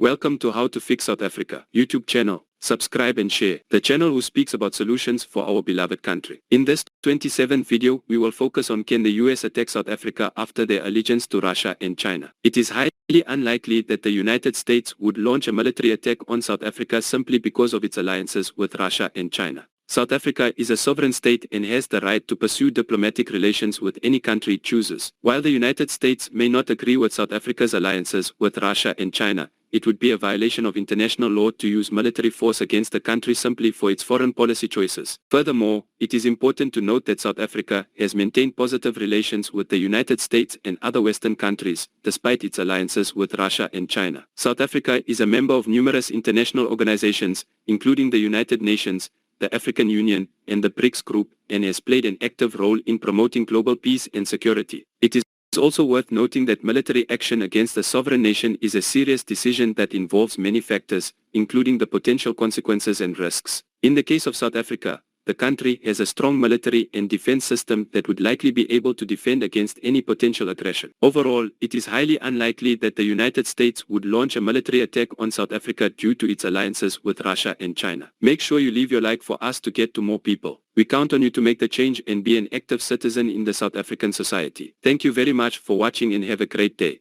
Welcome to How to Fix South Africa YouTube channel. Subscribe and share. The channel who speaks about solutions for our beloved country. In this 27th video, we will focus on can the US attack South Africa after their allegiance to Russia and China. It is highly unlikely that the United States would launch a military attack on South Africa simply because of its alliances with Russia and China. South Africa is a sovereign state and has the right to pursue diplomatic relations with any country it chooses. While the United States may not agree with South Africa's alliances with Russia and China, it would be a violation of international law to use military force against the country simply for its foreign policy choices. Furthermore, it is important to note that South Africa has maintained positive relations with the United States and other Western countries, despite its alliances with Russia and China. South Africa is a member of numerous international organizations, including the United Nations, the African Union, and the BRICS Group, and has played an active role in promoting global peace and security. It is also worth noting that military action against a sovereign nation is a serious decision that involves many factors, including the potential consequences and risks. In the case of South Africa, the country has a strong military and defense system that would likely be able to defend against any potential aggression. Overall, it is highly unlikely that the United States would launch a military attack on South Africa due to its alliances with Russia and China. Make sure you leave your like for us to get to more people. We count on you to make the change and be an active citizen in the South African society. Thank you very much for watching and have a great day.